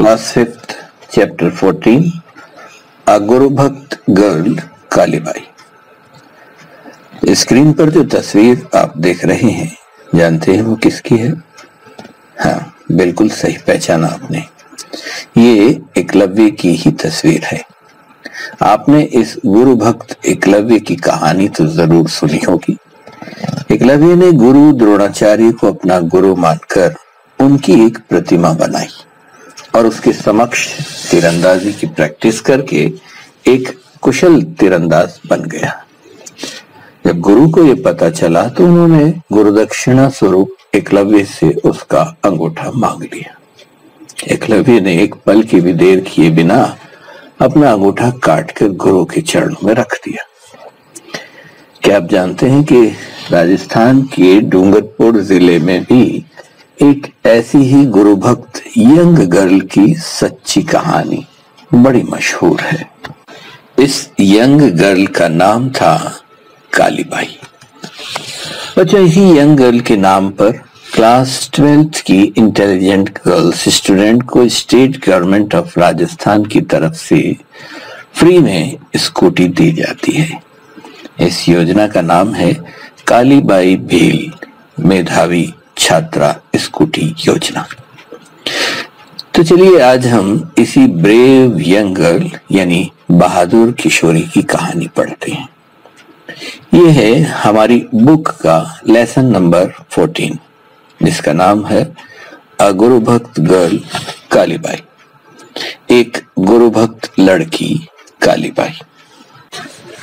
Class 5th chapter 14 अ गुरु भक्त girl Kalibai. Screen पर जो तस्वीर आप देख रहे हैं, जानते हैं वो किसकी है? हाँ, बिल्कुल सही पहचाना आपने। ये एकलव्य की ही तस्वीर है। आपने इस गुरु भक्त एकलव्य की कहानी तो जरूर सुनी होगी। एकलव्य ने गुरु द्रोणाचार्य को अपना गुरु मानकर उनकी एक प्रतिमा बनाई और उसके समक्ष तीरंदाजी की प्रैक्टिस करके एक कुशल तीरंदाज बन गया। जब गुरु को यह पता चला तो उन्होंने गुरुदक्षिणा स्वरूप एकलव्य से उसका अंगूठा मांग लिया। एकलव्य ने एक पल की भी देर किए बिना अपना अंगूठा काटकर गुरु के चरणों में रख दिया। क्या आप जानते हैं कि राजस्थान के डूंगरपुर जिले में भी एक ऐसी ही गुरु भक्त यंग गर्ल की सच्ची कहानी बड़ी मशहूर है। इस यंग गर्ल का नाम था कालीबाई। अच्छा, इसी यंग गर्ल के नाम पर क्लास 12th की इंटेलिजेंट गर्ल्स स्टूडेंट को स्टेट गवर्नमेंट ऑफ राजस्थान की तरफ से फ्री में स्कूटी दी जाती है। इस योजना का नाम है कालीबाई भील मेधावी छात्रा स्कूटी योजना। तो चलिए आज हम इसी ब्रेव यंग गर्ल यानी बहादुर किशोरी की कहानी पढ़ते हैं। ये है हमारी बुक का लेसन नंबर 14, जिसका नाम है अ गुरु भक्त गर्ल कालीबाई, एक गुरु भक्त लड़की कालीबाई।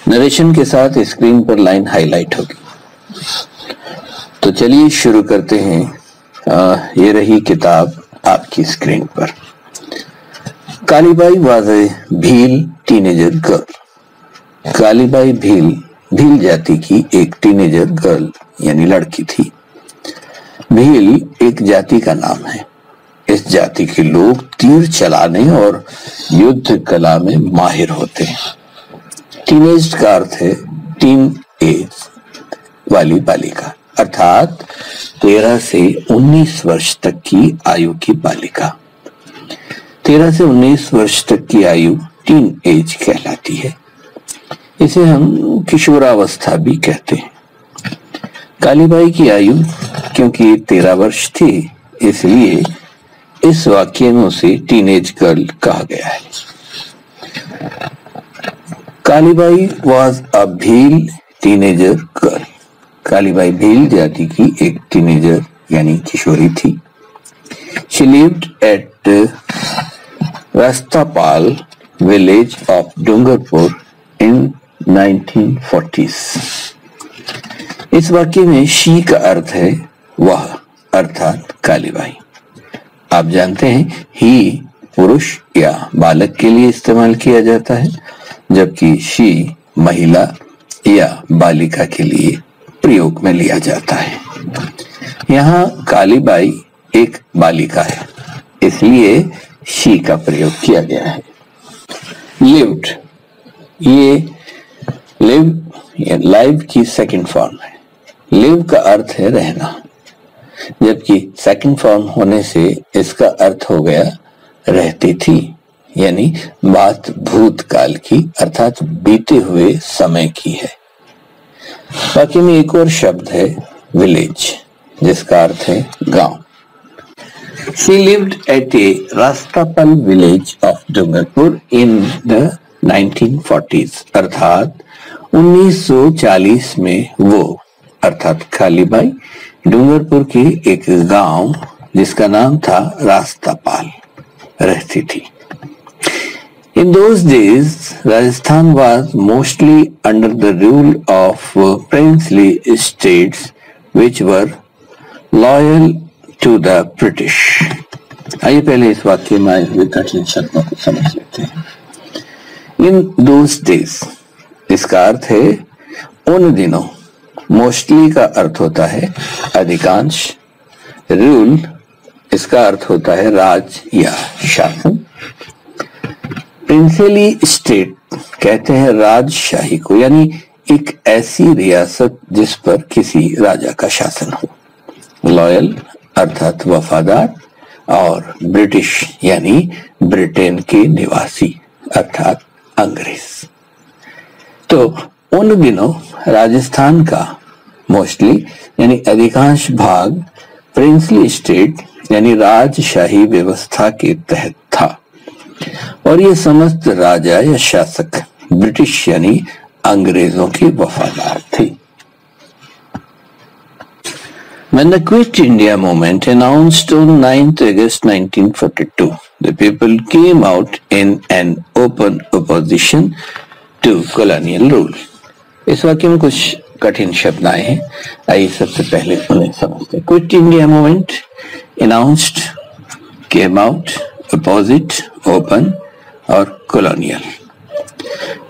नरेशन के साथ स्क्रीन पर लाइन हाईलाइट होगी। तो चलिए शुरू करते हैं। ये रही किताब आपकी स्क्रीन पर। Kalibai was a Bhil teenager girl. Kalibai Bhil जाति की एक टीनेजर गर्ल यानी लड़की थी। भील एक जाति का नाम है। इस जाति के लोग तीर चलाने और युद्ध कला में माहिर होते हैं। टीनेज का अर्थ है टीन एज वाली बालिका, अर्थात 13 से 19 वर्ष तक की आयु की बालिका। 13 से 19 वर्ष तक की आयु टीन एज कहलाती है। इसे हम किशोरावस्था भी कहते हैं। कालीबाई की आयु क्योंकि 13 वर्ष थी, इसलिए इस वाक्य में उसे टीनेज गर्ल कहा गया है। Kalibai was a Bhil teenager girl. Kalibai Bhil जाति की एक टीनेजर यानी किशोरी थी। She lived at Rastapal village of Dungarpur in 1940s। इस वाक्य में शी का अर्थ है वह, अर्थात कालीबाई। आप जानते हैं ही पुरुष या बालक के लिए इस्तेमाल किया जाता है, जबकि शी महिला या बालिका के लिए प्रयोग में लिया जाता है। यहाँ कालीबाई एक बालिका है, इसलिए शी का प्रयोग किया गया है। लिव्ड, ये लाइव की सेकंड फॉर्म है। लिव का अर्थ है रहना, जबकि सेकंड फॉर्म होने से इसका अर्थ हो गया रहती थी, यानी बात भूतकाल की अर्थात बीते हुए समय की है। बाकी में एक और शब्द है विलेज, जिसका अर्थ है गांव। She lived at a Rastapal village of Dungarpur in the 1940s, अर्थात 1940 में वो अर्थात कालीबाई डूंगरपुर के एक गांव जिसका नाम था रास्तापाल रहती थी। In those days, Rajasthan was mostly under the rule of princely states which were loyal to the British। आइए पहले इस वाक्य में आए हुए कठिन शब्दों को समझ लेते हैं। In those days, इसका अर्थ है उन दिनों। मोस्टली का अर्थ होता है अधिकांश। रूल इसका अर्थ होता है राज या शासन। प्रिंसली स्टेट कहते हैं राजशाही को, यानी एक ऐसी रियासत जिस पर किसी राजा का शासन हो। लॉयल अर्थात वफादार और ब्रिटिश यानी ब्रिटेन के निवासी अर्थात अंग्रेज। तो उन दिनों राजस्थान का मोस्टली यानी अधिकांश भाग प्रिंसली स्टेट यानी राजशाही व्यवस्था के तहत था और ये समस्त राजा या शासक ब्रिटिश यानी अंग्रेजों के वफादार थे। When the Quit India movement announced on 9th August 1942, the people came out in an open opposition to colonial rule. इस वाक्य में कुछ कठिन शब्द आए हैं, आइए सबसे पहले उन्हें समझते हैं। Quit India movement announced, came out, opposite, open और colonial।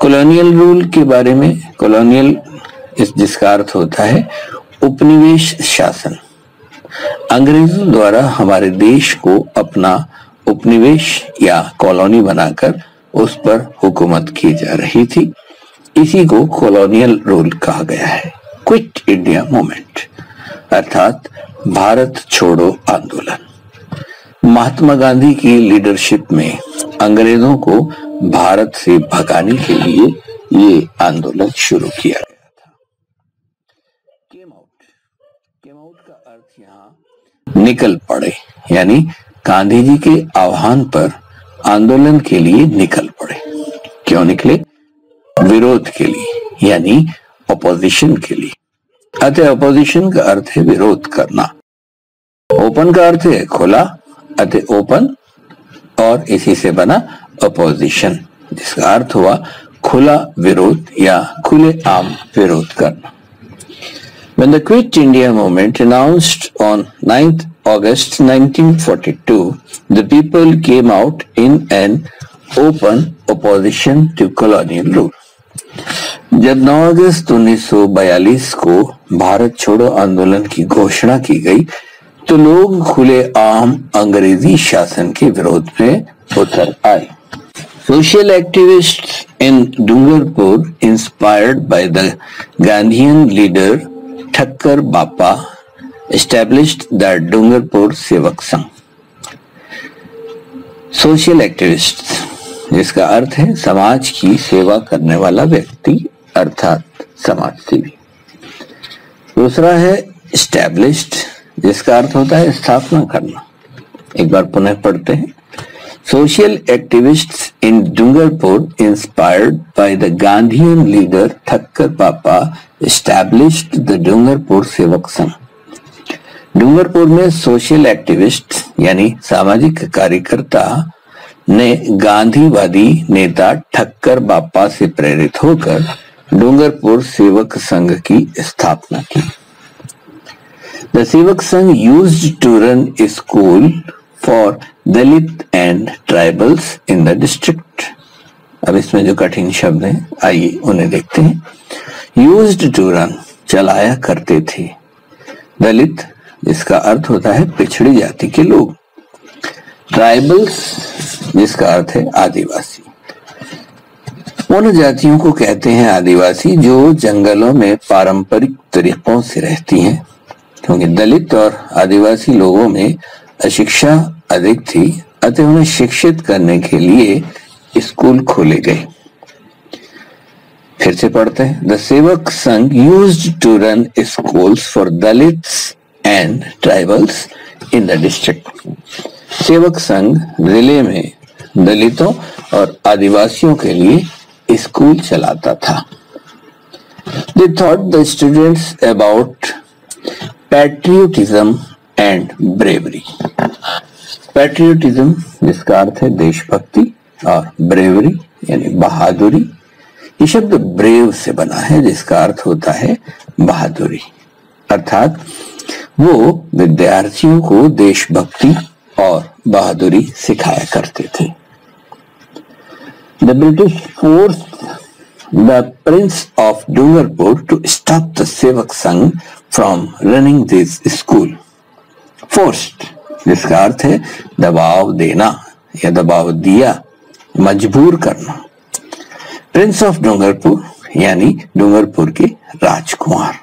colonial rule के बारे में, colonial जिसका अर्थ होता है उपनिवेश शासन। अंग्रेजों द्वारा हमारे देश को अपना उपनिवेश या कॉलोनी बनाकर उस पर हुकूमत की जा रही थी, इसी को कॉलोनियल रूल कहा गया है। क्विट इंडिया मूवमेंट अर्थात भारत छोड़ो आंदोलन। महात्मा गांधी की लीडरशिप में अंग्रेजों को भारत से भगाने के लिए ये आंदोलन शुरू किया गया। केम आउट का अर्थ यहाँ निकल पड़े, यानी गांधी जी के आह्वान पर आंदोलन के लिए निकल पड़े। क्यों निकले? विरोध के लिए यानी अपोजिशन के लिए। अतः अपोजिशन का अर्थ है विरोध करना, ओपन का अर्थ है खुला, अतः ओपन और इसी से बना अपोजिशन, जिसका अर्थ हुआ खुला विरोध या खुले आम विरोध करना। When the Quit India movement announced on 9th August 1942, the people came out in an open opposition to colonial rule. जब 9 अगस्त 1942 को भारत छोड़ो आंदोलन की घोषणा की गई तो लोग खुले आम अंग्रेजी शासन के विरोध में उतर आए। Social activists in Dungarpur, inspired by the Gandhian leader Thakkar बापा, established the Dungarpur Sevak Sangh. Social activist जिसका अर्थ है समाज की सेवा करने वाला व्यक्ति अर्थात समाज सेवी। दूसरा है established जिसका अर्थ होता है स्थापना करना। एक बार पुनः पढ़ते हैं। Social activists in Dungarpur, inspired by the Gandhian leader Thakkar Papa, established the Dungarpur Sevak Sangh. Dungarpur में सोशल एक्टिविस्ट यानी सामाजिक कार्यकर्ता ने गांधीवादी नेता ठक्कर बापा से प्रेरित होकर डूंगरपुर सेवक संघ की स्थापना की। The Sevak Sangh used to run a school for Dalit and tribals in the district. अब इसमें जो कठिन शब्द हैं आइए उन्हें देखते हैं। यूज्ड टू रन चलाया करते थे, दलित जिसका अर्थ होता है पिछड़ी जाति के लोग, ट्राइबल्स जिसका अर्थ है आदिवासी। उन जातियों को कहते हैं आदिवासी जो जंगलों में पारंपरिक तरीकों से रहती हैं, क्योंकि दलित और आदिवासी लोगों में अशिक्षा अधिक थी, अतः उन्हें शिक्षित करने के लिए स्कूल खोले गए। फिर से पढ़ते हैं। The Sevak Sangh used to run schools for Dalits and tribals in the district. Sevak Sangh जिले में दलितों और आदिवासियों के लिए स्कूल चलाता था। They thought the students about patriotism and bravery. Patriotism जिसका अर्थ है देशभक्ति और ब्रेवरी यानी बहादुरी। ये शब्द ब्रेव से बना है जिसका अर्थ होता है बहादुरी, अर्थात वो विद्यार्थियों को देशभक्ति और बहादुरी सिखाया करते थे। The British forced the prince of Dungarpur to stop the Sevak Sangh from running this school. Forced जिसका अर्थ है दबाव देना या दबाव दिया, मजबूर करना। प्रिंस ऑफ डूंगरपुर यानी डूंगरपुर के राजकुमार।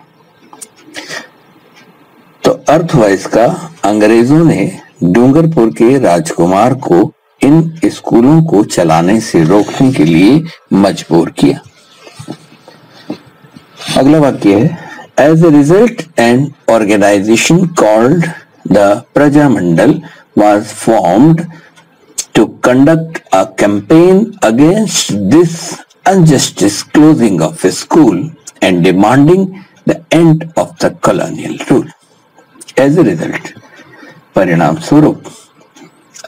तो अर्थ हुआ इसका अंग्रेजों ने डूंगरपुर के राजकुमार को इन स्कूलों को चलाने से रोकने के लिए मजबूर किया। अगला वाक्य है, as a result an organisation called the Prajamandal was formed to conduct a campaign against this injustice closing of a school and demanding the end of the colonial rule. As a result, परिणाम स्वरूप,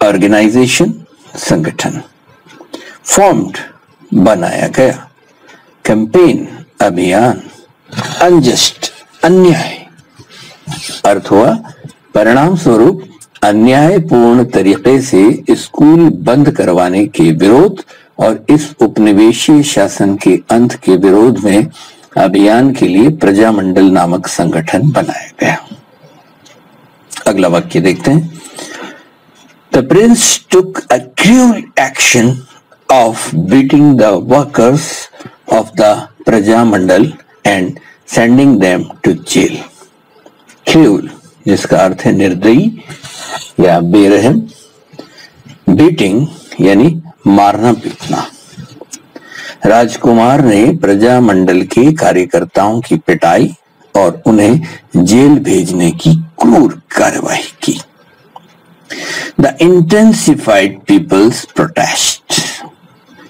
organisation संगठन, formed बनाया गया, campaign अभियान, unjust अन्याय, अर्थ हुआ परिणाम स्वरूप अन्यायपूर्ण तरीके से स्कूल बंद करवाने के विरोध और इस उपनिवेशीय शासन के अंत के विरोध में अभियान के लिए प्रजामंडल नामक संगठन बनाया गया। अगला वाक्य देखते हैं, the prince took a cruel action of beating the workers of the Prajamandal and sending them to jail. Cruel जिसका अर्थ है निर्दयी या बेरहम, बीटिंग यानी मारना पीटना। राजकुमार ने प्रजामंडल के कार्यकर्ताओं की पिटाई और उन्हें जेल भेजने की क्रूर कार्रवाई की। The intensified people's protest,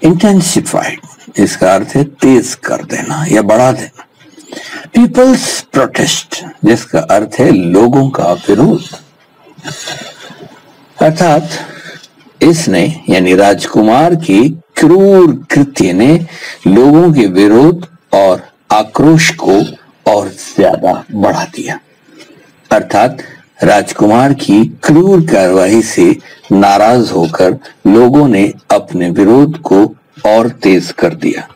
intensified इसका अर्थ है तेज कर देना या बढ़ा देना। पीपल्स प्रोटेस्ट जिसका अर्थ है लोगों का विरोध, अर्थात इसने यानी राजकुमार के क्रूर कृत्य ने लोगों के विरोध और आक्रोश को और ज्यादा बढ़ा दिया। अर्थात राजकुमार की क्रूर कार्रवाई से नाराज होकर लोगों ने अपने विरोध को और तेज कर दिया।